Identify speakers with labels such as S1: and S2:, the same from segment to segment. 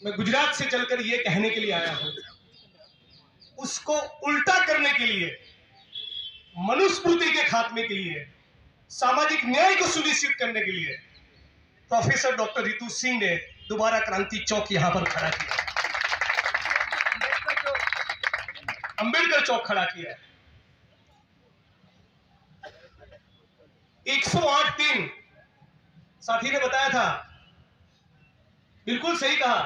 S1: मैं गुजरात से चलकर ये कहने के लिए आया हूं, उसको उल्टा करने के लिए, मनुस्मृति के खात्मे के लिए, सामाजिक न्याय को सुनिश्चित करने के लिए प्रोफेसर डॉक्टर रितु सिंह ने दोबारा क्रांति चौक यहां पर खड़ा किया, अंबेडकर चौक खड़ा किया। 108 दिन साथी ने बताया था, बिल्कुल सही कहा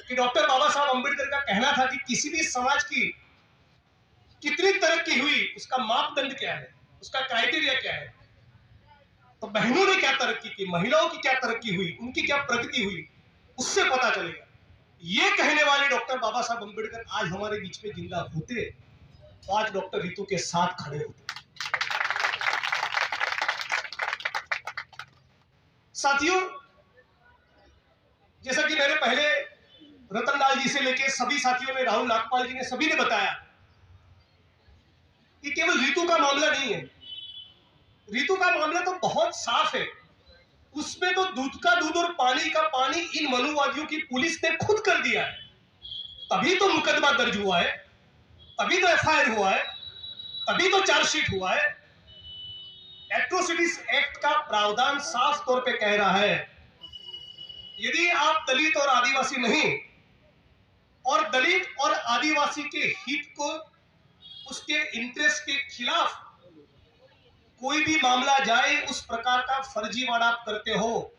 S1: कि डॉक्टर बाबा साहब अंबेडकर का कहना था कि किसी भी समाज की कितनी तरक्की हुई उसका मापदंड क्या है, उसका क्राइटेरिया क्या है। तो बहनों ने क्या तरक्की की, महिलाओं की क्या तरक्की हुई, उनकी क्या प्रगति हुई, उससे पता चलेगा। ये कहने वाले डॉक्टर बाबा साहब अंबेडकर आज हमारे बीच में जिंदा होते तो आज डॉक्टर रितु के साथ खड़े होते। साथियों, जैसा कि मैंने पहले रतनलाल जी से लेकर सभी साथियों ने, राहुल नागपाल जी ने, सभी ने बताया कि केवल रितु का मामला नहीं है। रितु का मामला तो बहुत साफ है, उसमें तो दूध का दूध और पानी का पानी इन मनुवादियों की पुलिस ने खुद कर दिया है। तभी तो मुकदमा दर्ज हुआ है, तभी तो एफआईआर हुआ है, तभी तो चार्जशीट हुआ है। एट्रोसिटीज एक्ट का प्रावधान साफ तौर पे कह रहा है, यदि आप दलित और आदिवासी नहीं, और दलित और आदिवासी के हित को, उसके इंटरेस्ट के खिलाफ कोई भी मामला जाए, उस प्रकार का फर्जीवाड़ा आप करते हो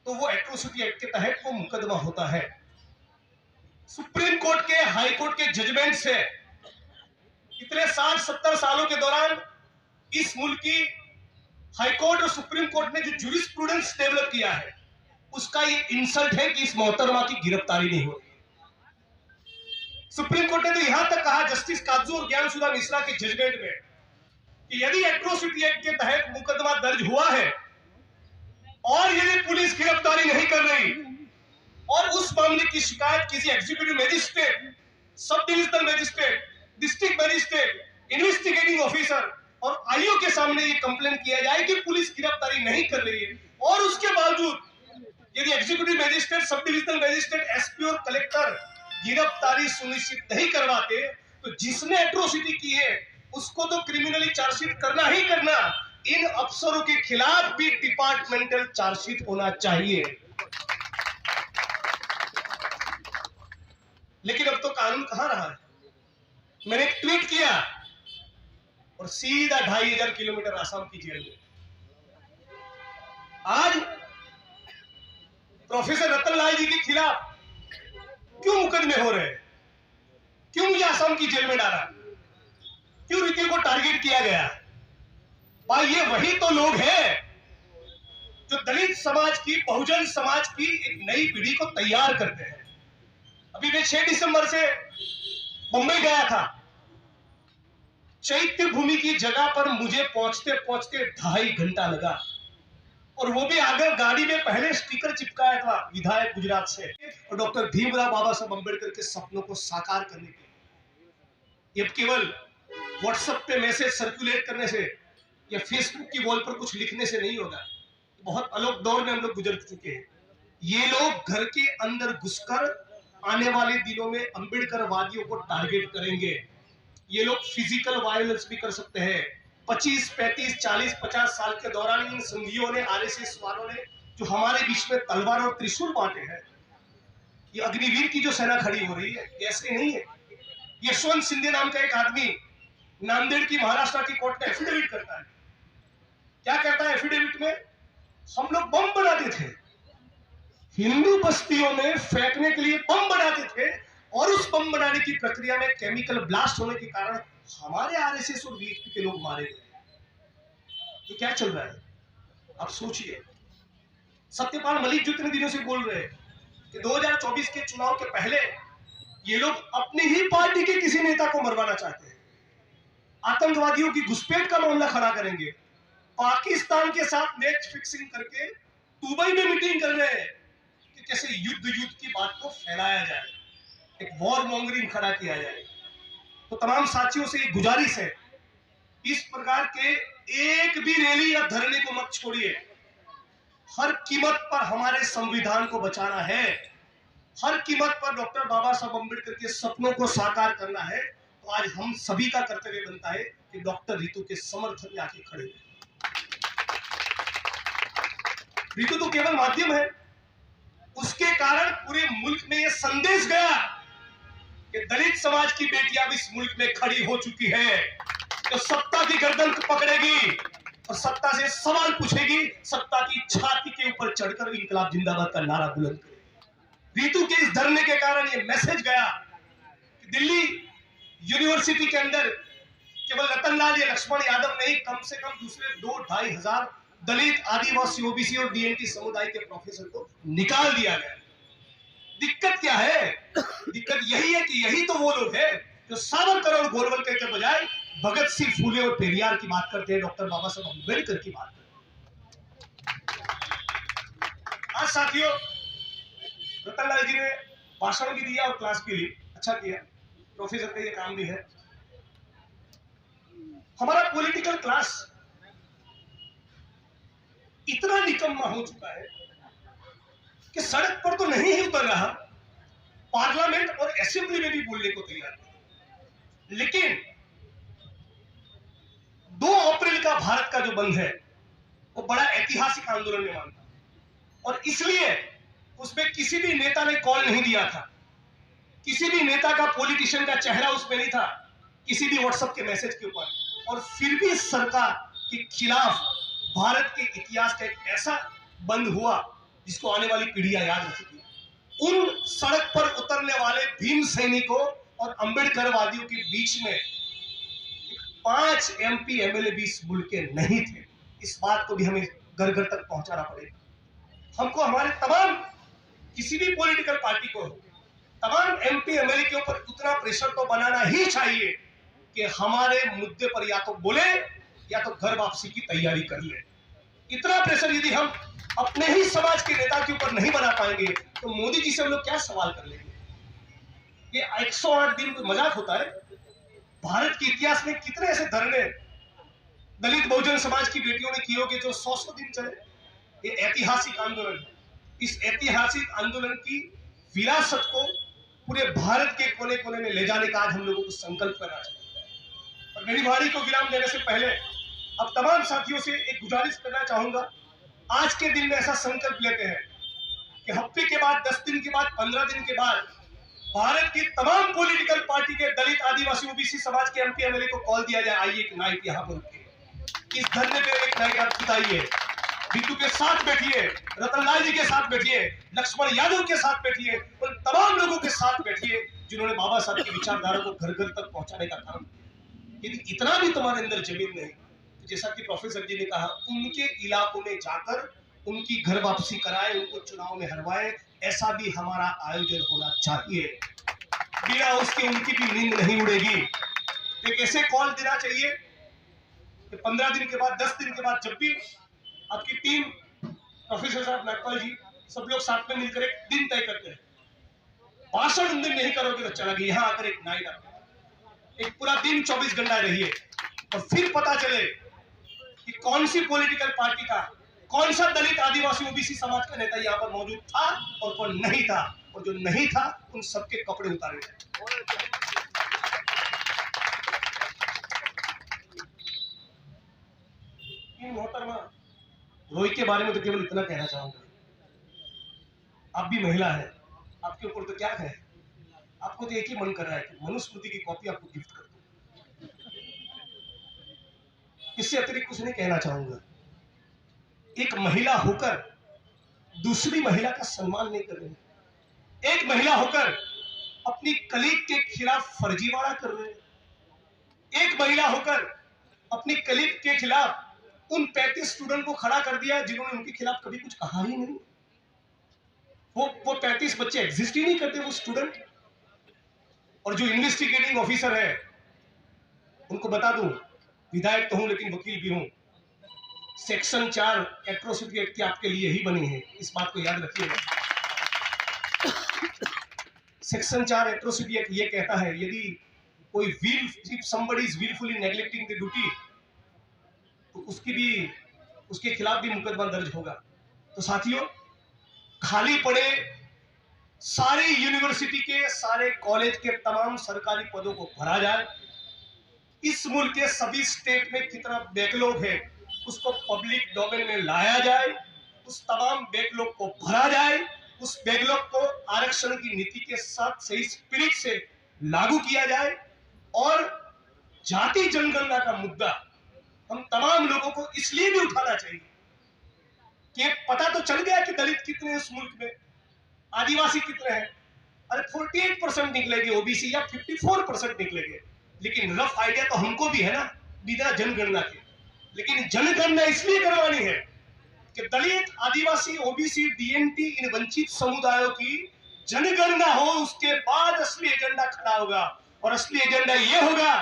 S1: तो वो एट्रोसिटी एक्ट के तहत वो मुकदमा होता है। सुप्रीम कोर्ट के, हाई कोर्ट के जजमेंट से इतने 60-70 सालों के दौरान इस मुल्क की हाई कोर्ट और सुप्रीम कोर्ट ने जो ज्यूरिस्प्रूडेंस डेवलप किया है, उसका ये इंसल्ट है कि इस मोहतरमा की गिरफ्तारी नहीं हो रही। सुप्रीम कोर्ट ने तो यहां तक कहा, जस्टिस काजू और ज्ञानसुधा मिश्रा के जजमेंट में, कि यदि एट्रोसिटी एक्ट के तहत मुकदमा दर्ज हुआ है और यदि पुलिस गिरफ्तारी नहीं कर रही और उस मामले की शिकायत किसी executive magistrate, sub divisional magistrate, district magistrate, investigating officer और आईओ के सामने ये कंप्लेन किया जाए कि पुलिस गिरफ्तारी नहीं कर रही है, और उसके बावजूद यदि executive magistrate, sub divisional magistrate, SP और कलेक्टर गिरफ्तारी सुनिश्चित नहीं करवाते, तो जिसने एट्रोसिटी की है उसको तो क्रिमिनली चार्जशीट करना ही करना, इन अफसरों के खिलाफ भी डिपार्टमेंटल चार्जशीट होना चाहिए। लेकिन अब तो कानून कहां रहा है। मैंने एक ट्वीट किया और सीधा 2500 किलोमीटर आसाम की जेल में। आज प्रोफेसर रतनलाल जी के खिलाफ क्यों मुकदमे हो रहे हैं, क्यों मुझे आसाम की जेल में डाला, क्यों रितु को टारगेट किया गया? भाई, ये वही तो लोग हैं जो दलित समाज की, बहुजन समाज की एक नई पीढ़ी को तैयार करते हैं। अभी मैं 6 दिसंबर से मुंबई गया था। चैत्य भूमि की जगह पर मुझे पहुंचते पहुंचते 2.5 घंटा लगा, और वो भी अगर गाड़ी में पहले स्टिकर चिपकाया था विधायक गुजरात से, और डॉक्टर भीमराव बाबा साहब अंबेडकर के सपनों को साकार करने के लिए। ये केवल व्हाट्सएप पे मैसेज सर्कुलेट करने से या फेसबुक की वॉल पर कुछ लिखने से नहीं होगा। बहुत अलग दौर में हम लोग गुजर चुके हैं। ये लोग घर के अंदर घुसकर आने वाले दिनों में अंबेडकर वादियों को टारगेट करेंगे। ये लोग फिजिकल वायलेंस भी कर सकते हैं। 25, 35, 40, 50 साल के दौरान इन संघियों ने, आरएसएस वालों ने जो हमारे बीच में तलवार और त्रिशूल बांटे हैं, ये अग्निवीर की जो सेना खड़ी हो रही है, ऐसे नहीं है। यशवंत सिंधे नाम का एक आदमी नांदेड़ की, महाराष्ट्र की कोर्ट में एफिडेविट करता है। क्या कहता है एफिडेविट में? हम लोग बम बनाते थे, हिंदू बस्तियों में फेंकने के लिए बम बनाते थे, और उस बम बनाने की प्रक्रिया में केमिकल ब्लास्ट होने के कारण हमारे आरएसएस और वीएचपी के लोग मारे गए। ये क्या चल रहा है आप सोचिए। सत्यपाल मलिक जो इतने दिनों से बोल रहे हैं कि 2024 के चुनाव के पहले ये लोग अपनी ही पार्टी के किसी नेता को मरवाना चाहते हैं, आतंकवादियों की घुसपैठ का मामला खड़ा करेंगे, पाकिस्तान के साथ मैच फिक्सिंग करके दुबई में मीटिंग कर रहे हैं कि कैसे युद्ध की बात को फैलाया जाए, एक वॉर मॉन्गरिंग खड़ा किया जाए। तो तमाम साथियों से ये गुजारिश है, इस प्रकार के एक भी रैली या धरने को मत छोड़िए। हर कीमत पर हमारे संविधान को बचाना है। हर कीमत पर डॉक्टर बाबा साहब अम्बेडकर के सपनों को साकार करना है, तो आज हम सभी का कर्तव्य बनता है कि डॉक्टर रितु के समर्थन में आके खड़े हैं। रितु तो केवल माध्यम है, उसके कारण पूरे मुल्क में यह संदेश गया कि दलित समाज की बेटियां भी इस मुल्क में खड़ी हो चुकी है, तो सत्ता की गर्दन पकड़ेगी और सत्ता से सवाल पूछेगी, सत्ता की छाती के ऊपर चढ़कर इंकलाब जिंदाबाद का नारा बुलंद करेगी। रितु के इस धरने के कारण यह मैसेज गया कि दिल्ली यूनिवर्सिटी के अंदर केवल रतनलाल या लक्ष्मण यादव नहीं, कम से कम दूसरे 2-2.5 हजार दलित, आदिवासी, ओबीसी और डीएनटी समुदाय के प्रोफेसर को निकाल दिया गया। दिक्कत क्या है? दिक्कत यही है कि यही तो वो लोग हैं जो सावरकर और गोलवलकर के बजाय भगत सिंह, फूले और पेरियार की बात करते हैं, डॉक्टर बाबा साहब अम्बेडकर की बात करते हैं। आज साथियों, रतनलाल जी ने भाषण भी दिया और क्लास भी ली, अच्छा किया, प्रोफेसर का ये काम भी है। हमारा पॉलिटिकल क्लास इतना निकम्मा हो चुका है कि सड़क पर तो नहीं ही उतर रहा, पार्लियामेंट और असेंबली में भी बोलने को तैयार नहीं। लेकिन 2 अप्रैल का भारत का जो बंद है वो बड़ा ऐतिहासिक आंदोलन में मानता, और इसलिए उसमें किसी भी नेता ने कॉल नहीं दिया था, किसी भी नेता का, पॉलिटिशियन का चेहरा उसमें नहीं था, किसी भी व्हाट्सएप के मैसेज के ऊपर, और फिर भी सरकार के खिलाफ भारत के इतिहास का एक ऐसा बंद हुआ जिसको आने वाली पीढ़ियां याद रखेगी। उन सड़क पर उतरने वाले भीम सैनिकों और अंबेडकरवादियों के बीच में 5 एमपी एमएलए भी इस मुल्क के नहीं थे। इस बात को भी हमें घर घर तक पहुंचाना पड़ेगा। हमको हमारे तमाम, किसी भी पॉलिटिकल पार्टी को तमाम एमपी एमएलए के ऊपर उतना प्रेशर तो बनाना ही चाहिए कि हमारे मुद्दे पर या तो बोले या तो घर वापसी की तैयारी कर ले। इतना प्रेशर यदि हम अपने ही समाज के नेता के ऊपर नहीं बना पाएंगे तो मोदी जी से हम लोग क्या सवाल कर लेंगे? ये 108 दिन कोई मजाक होता है? भारत के इतिहास में कितने ऐसे धरने दलित बहुजन समाज की बेटियों ने किए होंगे जो 100 दिन चले। ये ऐतिहासिक आंदोलन है। इस ऐतिहासिक आंदोलन की विरासत को पूरे भारत के कोने कोने में ले जाने का आज हम लोगों को संकल्प करना चाहिए। और मेरी वाणी को विराम देने से पहले अब तमाम साथियों से एक गुजारिश करना चाहूंगा, आज के दिन में ऐसा संकल्प लेते हैं कि हफ्ते के बाद, 10 दिन के बाद, 15 दिन के बाद भारत की तमाम पॉलिटिकल पार्टी के दलित, आदिवासी, ओबीसी समाज के एमपी एमएलए को कॉल दिया जाए, आइए एक नाइट यहां पर इस धरने पे एक नाइट आप बिताइए, बिट्टू के साथ बैठिए, रतनलाल जी के साथ बैठिए, लक्ष्मण यादव के साथ बैठिए, उन तमाम लोगों के साथ बैठिए जिन्होंने बाबा साहब की विचारधारा को घर घर तक पहुंचाने का काम किया। यदि इतना भी तुम्हारे अंदर जमीन नहीं, जैसा कि प्रोफेसर जी ने कहा, उनके इलाकों में जाकर उनकी घर वापसी कराए, उनको चुनाव में हरवाए, ऐसा भी हमारा आयोजन होना चाहिए। बिना उसके उनकी भी नींद नहीं उड़ेगी। एक ऐसे कॉल देना चाहिए कि 15 दिन के बाद, 10 दिन के बाद, जब भी आपकी टीम, प्रोफेसर साहब, नागपाल जी, सब लोग साथ में मिलकर एक दिन तय करते हैं। भाषण उन दिन नहीं करोगे तो चला गया, यहाँ आकर एक नाइट आकर एक पूरा दिन 24 घंटा रहिए और फिर पता चले कि कौन सी पॉलिटिकल पार्टी का, कौन सा दलित, आदिवासी, ओबीसी समाज का नेता यहाँ पर मौजूद था और कौन नहीं था, और जो नहीं था उन सबके कपड़े उतारे गए। मोहतरमा रोई के बारे में तो केवल इतना कहना चाहूंगा, आप भी महिला है, आपके ऊपर तो क्या है, आपको तो एक ही मन कर रहा है कि मनुस्मृति की कॉपी आपको गिफ्ट कर दूं। इससे अतिरिक्त कुछ नहीं कहना चाहूंगा। एक महिला होकर दूसरी महिला का सम्मान नहीं कर रहे, एक महिला होकर अपनी कलीग के खिलाफ फर्जीवाड़ा कर रहे हैं, एक महिला होकर अपनी कलीग के खिलाफ उन 35 स्टूडेंट को खड़ा कर दिया जिन्होंने उनके खिलाफ कभी कुछ कहा ही नहीं। वो 35 बच्चे एग्जिस्ट ही नहीं करते, वो स्टूडेंट। और जो इन्वेस्टिगेटिंग ऑफिसर है, उनको बता दूं, विधायक तो हूं लेकिन वकील भी हूं, सेक्शन 4 एट्रोसिटी एक्ट आपके लिए ही बनी है, इस बात को याद रखिएगा। सेक्शन 4 एट्रोसिटी एक्ट ये कहता है, यदि कोई if somebody is willfully neglecting the duty, तो उसके खिलाफ भी मुकदमा दर्ज होगा। तो साथियों, खाली पड़े सारी यूनिवर्सिटी के, सारे कॉलेज के तमाम सरकारी पदों को भरा जाए। इस मुल्क के सभी स्टेट में कितना बैकलॉग है उसको पब्लिक डोमेन में लाया जाए, उस तमाम बैकलॉग को भरा जाए, उस बैकलॉग को आरक्षण की नीति के साथ सही स्पिरिट से लागू किया जाए। और जाति जनगणना का मुद्दा हम तमाम लोगों को इसलिए भी उठाना चाहिए कि पता तो चल गया कि दलित कितने हैं इस मुल्क में, आदिवासी कितने हैं। अरे 48% निकलेंगे ओबीसी या 54% निकलेंगे, लेकिन रफ आइडिया तो हमको भी है ना बिना जनगणना के। लेकिन जनगणना इसलिए करवानी है कि दलित, आदिवासी, ओबीसी, डीएनटी, इन वंचित समुदायों की जनगणना हो, उसके बाद असली एजेंडा खड़ा होगा। और असली एजेंडा यह होगा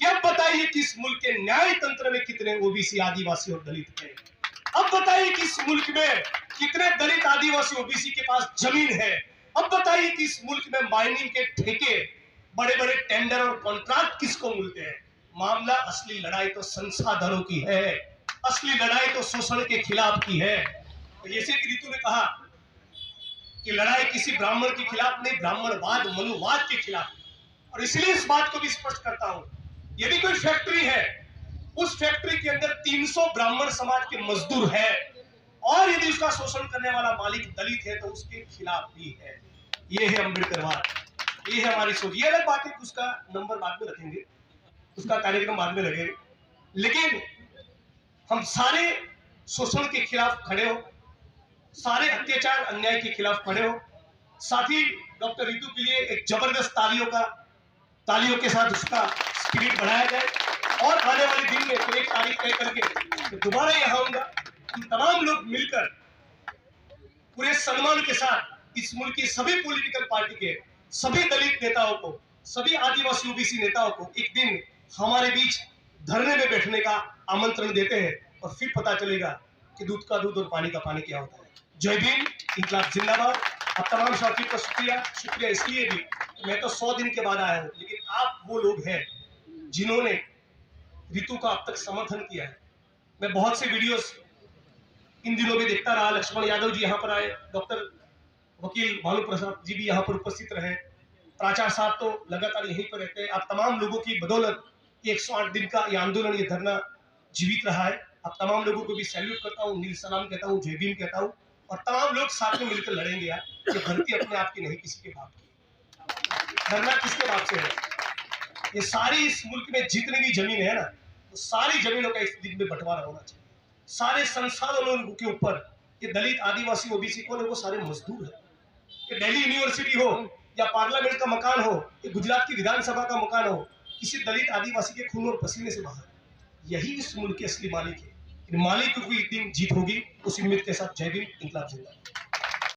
S1: कि अब बताइए कि इस मुल्क के न्याय तंत्र में कितने ओबीसी, आदिवासी और दलित हैं। अब बताइए कि इस मुल्क में कितने दलित, आदिवासी, ओबीसी के पास जमीन है। अब बताइए कि इस मुल्क में माइनिंग के ठेके, बड़े बड़े टेंडर और कॉन्ट्रैक्ट किसको मिलते हैं। मामला, असली लड़ाई तो संसाधनों की है, असली लड़ाई तो शोषण के खिलाफ की है। जैसे कि रितु ने कहा कि लड़ाई किसी ब्राह्मण के खिलाफ नहीं, ब्राह्मणवाद, मनुवाद के खिलाफ। और इसलिए इस बात को भी स्पष्ट करता हूं, यदि कोई फैक्ट्री है, उस फैक्ट्री के अंदर 300 ब्राह्मण समाज के मजदूर है, और यदि उसका शोषण करने वाला मालिक दलित है तो उसके खिलाफ भी है। ये है अम्बेडकरवाद, ये है हमारी सोच। ये अलग बात है, उसका नंबर बाद में रखेंगे, उसका कार्यक्रम बाद में लगेगा। लेकिन हम सारे शोषण के खिलाफ खड़े हो, सारे अत्याचार अन्याय के खिलाफ खड़े हो। साथ ही डॉक्टर रितु के लिए एक जबरदस्त तालियों के साथ उसका स्पिरिट बढ़ाया जाए। और आने वाले दिन में तो एक तारीख तय करके दोबारा यहाँ आऊंगा, हम तमाम लोग मिलकर पूरे सम्मान के साथ इस मुल्क की सभी पॉलिटिकल पार्टी के सभी दलित नेताओं को, सभी आदिवासी ओबीसी नेताओं को एक दिन हमारे बीच धरने में बैठने का आमंत्रण देते हैं, और फिर पता चलेगा कि दूध का दूध और पानी का पानी क्या होता है। जय भीम, इंकलाब जिंदाबाद। आप तमाम साथियों का शुक्रिया इसलिए भी, मैं तो 100 दिन के बाद आया हूं, लेकिन आप वो लोग हैं जिन्होंने रितु का अब तक समर्थन किया है। मैं बहुत से वीडियोस इन दिनों में देखता रहा। लक्ष्मण यादव जी यहाँ पर आए, डॉक्टर वकील भानु प्रसाद जी भी यहाँ पर उपस्थित रहे, प्राचार्य साहब तो लगातार यहीं पर रहते हैं। आप तमाम लोगों की बदौलत 108 दिन का ये आंदोलन, ये धरना जीवित रहा है। आप तमाम लोगों को भी सैल्यूट करता हूँ, नील सलाम कहता हूँ, जय भीम कहता हूँ। और तमाम लोग साथ में मिलकर लड़ेंगे यार। ये धरती अपने आप की नहीं, किसी के बाप की। धरना किसके बाप से है? ये सारी इस मुल्क में जितनी भी जमीन है ना, तो सारी जमीनों का इस दिन में बंटवारा होना चाहिए। सारे संसाधनों के ऊपर ये दलित, आदिवासी, ओबीसी कौन है? वो सारे मजदूर है। ये दिल्ली यूनिवर्सिटी हो या पार्लियामेंट का मकान हो, ये गुजरात की विधानसभा का मकान हो, किसी दलित, आदिवासी के खून और पसीने से बाहर, यही इस मुल्क के असली मालिक है। इन मालिक को एक दिन जीत होगी। उस उम्मीद के साथ जय भीम, इंकलाब जिंदाबाद।